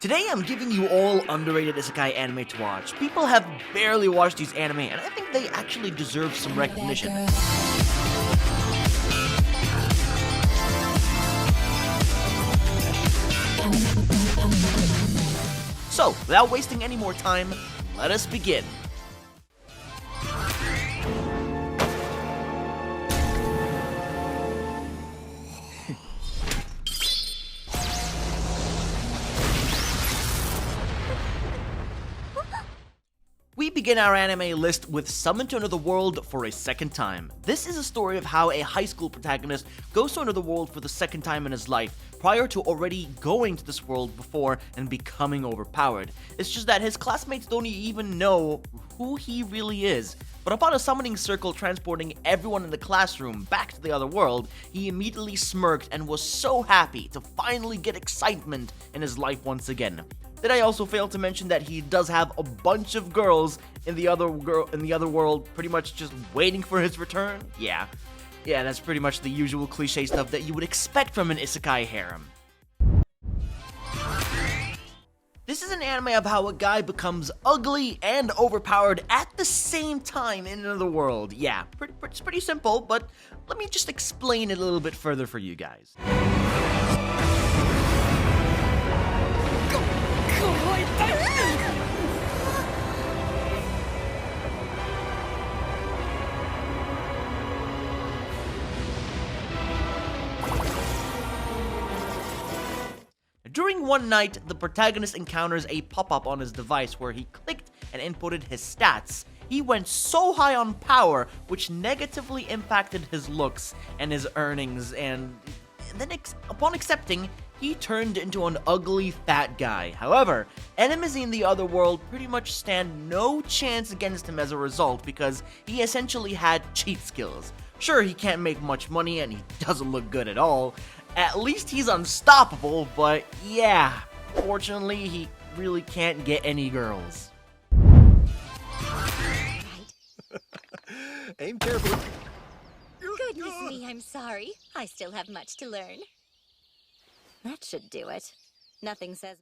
Today I'm giving you all underrated isekai anime to watch. People have barely watched these anime, and I think they actually deserve some recognition. So, without wasting any more time, let us begin. We begin our anime list with Summoned to Another World for a second time. This is a story of how a high school protagonist goes to another world for the second time in his life, prior to already going to this world before and becoming overpowered. It's just that his classmates don't even know who he really is. But upon a summoning circle transporting everyone in the classroom back to the other world, he immediately smirked and was so happy to finally get excitement in his life once again. Did I also fail to mention that he does have a bunch of girls in the other world pretty much just waiting for his return? Yeah, that's pretty much the usual cliche stuff that you would expect from an isekai harem. This is an anime of how a guy becomes ugly and overpowered at the same time in another world. Yeah, it's pretty simple, but let me just explain it a little bit further for you guys. During one night, the protagonist encounters a pop-up on his device where he clicked and inputted his stats. He went so high on power, which negatively impacted his looks and his earnings, and then upon accepting, he turned into an ugly fat guy. However, enemies in the other world pretty much stand no chance against him as a result because he essentially had cheat skills. Sure, he can't make much money and he doesn't look good at all. At least he's unstoppable, but yeah, fortunately, he really can't get any girls. Right. Aim carefully. Goodness me, I'm sorry. I still have much to learn. That should do it. Nothing says...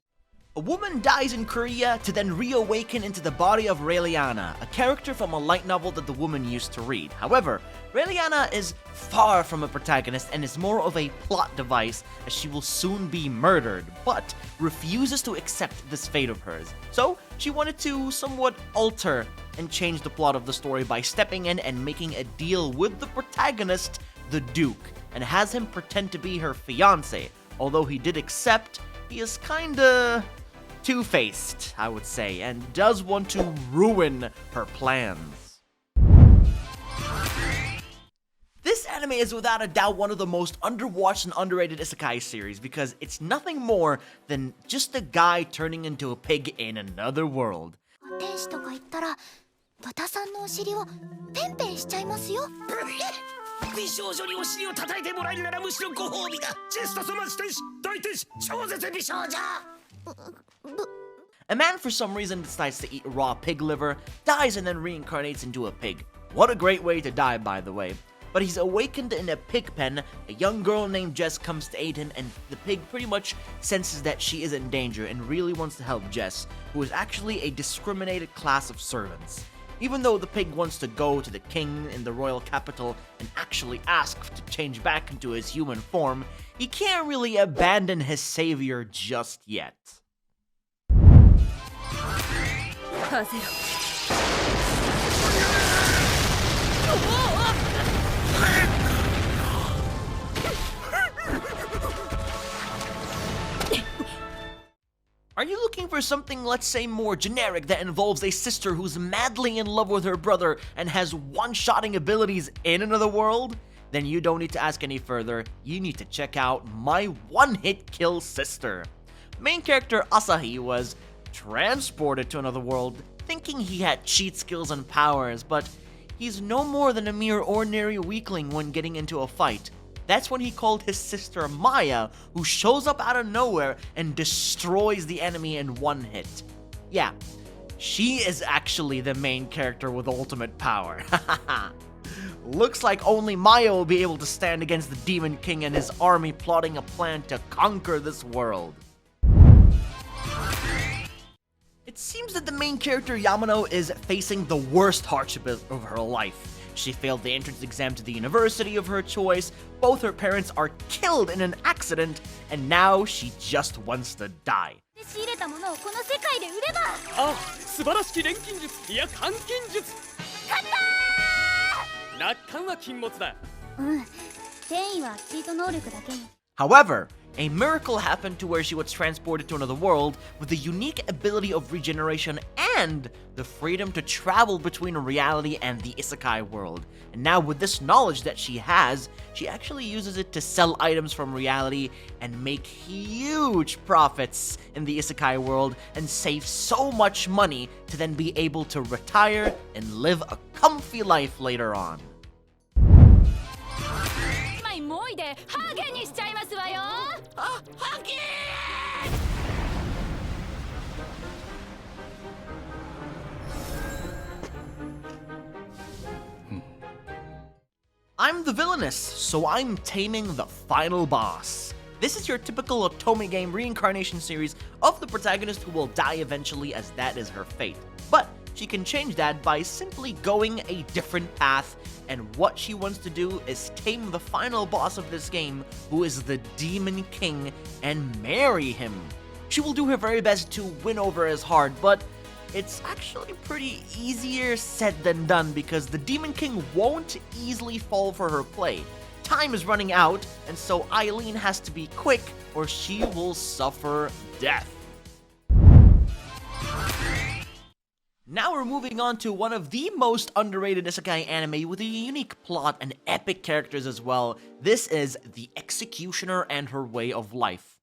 A woman dies in Korea to then reawaken into the body of Raeliana, a character from a light novel that the woman used to read. However, Raeliana is far from a protagonist and is more of a plot device as she will soon be murdered, but refuses to accept this fate of hers. So, she wanted to somewhat alter and change the plot of the story by stepping in and making a deal with the protagonist, the Duke, and has him pretend to be her fiancé. Although he did accept, he is kinda two-faced, I would say, and does want to ruin her plans. This anime is without a doubt one of the most underwatched and underrated isekai series because it's nothing more than just a guy turning into a pig in another world. 天使とか言ったら豚さんのお尻をペンペンしちゃいますよ。美少女にお尻を叩いてもらえるならむしろご褒美だ。ジェスタスマジ天使大天使超絶美少女。 A man for some reason decides to eat raw pig liver, dies and then reincarnates into a pig. What a great way to die, by the way. But he's awakened in a pig pen. A young girl named Jess comes to aid him, and the pig pretty much senses that she is in danger and really wants to help Jess, who is actually a discriminated class of servants. Even though the pig wants to go to the king in the royal capital and actually ask to change back into his human form, he can't really abandon his savior just yet. Are you looking for something, let's say, more generic that involves a sister who's madly in love with her brother and has one-shotting abilities in another world? Then you don't need to ask any further. You need to check out My One-Hit Kill Sister. Main character Asahi was transported to another world thinking he had cheat skills and powers, but he's no more than a mere ordinary weakling when getting into a fight. That's when he called his sister Maya, who shows up out of nowhere and destroys the enemy in one hit. Yeah, she is actually the main character with ultimate power. Looks like only Maya will be able to stand against the Demon King and his army plotting a plan to conquer this world. the main character Yamano is facing the worst hardship of her life. She failed the entrance exam to the university of her choice, both her parents are killed in an accident, and now she just wants to die. 仕入れたものをこの世界で売ればあ、素晴らしき錬金術、いや換金術。勝った楽観は禁物だ。うん転移はチート能力だけに However, a miracle happened to where she was transported to another world with the unique ability of regeneration and the freedom to travel between reality and the Isekai world. And now with this knowledge that she has, she actually uses it to sell items from reality and make huge profits in the Isekai world and save so much money to then be able to retire and live a comfy life later on. もいでハゲにしちゃいますわよあ、ハゲI'm the villainess, so I'm taming the final boss. This is your typical Otome game reincarnation series of the protagonist who will die eventually as that is her fate. But she can change that by simply going a different path, and what she wants to do is tame the final boss of this game, who is the Demon King, and marry him. She will do her very best to win over his heart, but it's actually pretty easier said than done because the Demon King won't easily fall for her play. Time is running out, and so Eileen has to be quick or she will suffer death. Now we're moving on to one of the most underrated isekai anime with a unique plot and epic characters as well. This is The Executioner and Her Way of Life.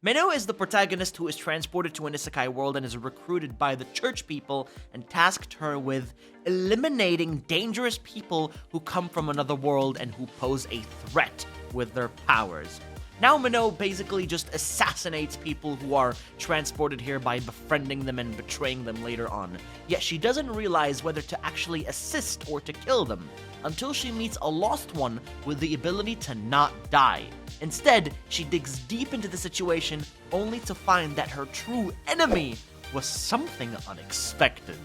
Meno is the protagonist who is transported to an isekai world and is recruited by the church people and tasked her with eliminating dangerous people who come from another world and who pose a threat with their powers. Now Meno basically just assassinates people who are transported here by befriending them and betraying them later on. Yet she doesn't realize whether to actually assist or to kill them, until she meets a lost one with the ability to not die. Instead, she digs deep into the situation only to find that her true enemy was something unexpected.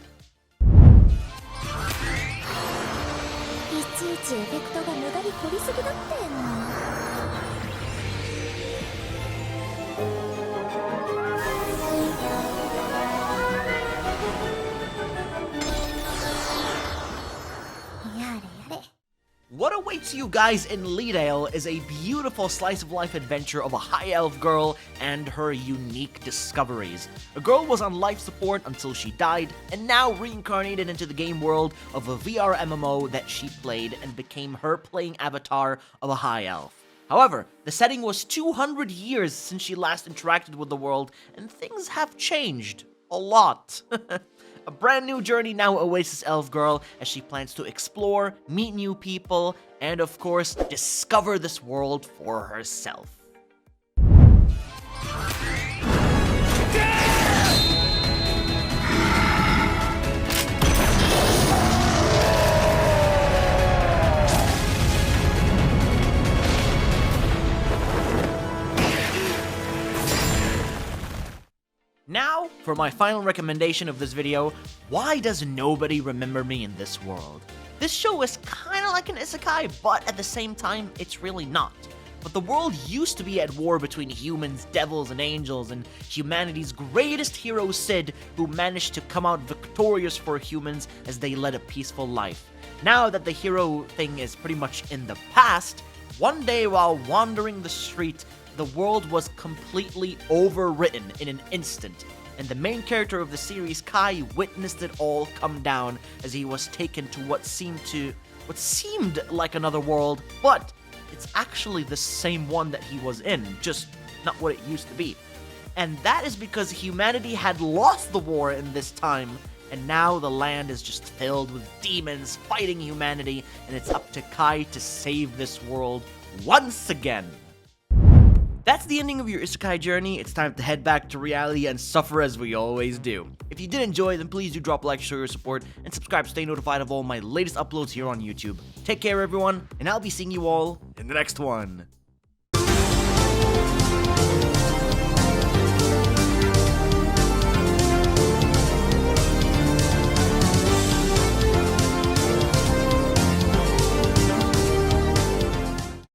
いちいちエフェクトが無駄に凝りすぎだってな What awaits you guys in Leadale is a beautiful slice-of-life adventure of a high elf girl and her unique discoveries. A girl was on life support until she died, and now reincarnated into the game world of a VR MMO that she played and became her playing avatar of a high elf. However, the setting was 200 years since she last interacted with the world, and things have changed a lot. A brand new journey now awaits this elf girl as she plans to explore, meet new people, and of course, discover this world for herself. Now, for my final recommendation of this video, why does nobody remember me in this world? This show is kinda like an isekai, but at the same time, it's really not. But the world used to be at war between humans, devils, and angels, and humanity's greatest hero Sid, who managed to come out victorious for humans as they led a peaceful life. Now that the hero thing is pretty much in the past, one day while wandering the street, the world was completely overwritten in an instant, and the main character of the series, Kai, witnessed it all come down as he was taken to what seemed like another world, but it's actually the same one that he was in, just not what it used to be. And that is because humanity had lost the war in this time, and now the land is just filled with demons fighting humanity, and it's up to Kai to save this world once again. That's the ending of your isekai journey. It's time to head back to reality and suffer as we always do. If you did enjoy, then please do drop a like, show your support, and subscribe to stay notified of all my latest uploads here on YouTube. Take care, everyone, and I'll be seeing you all in the next one.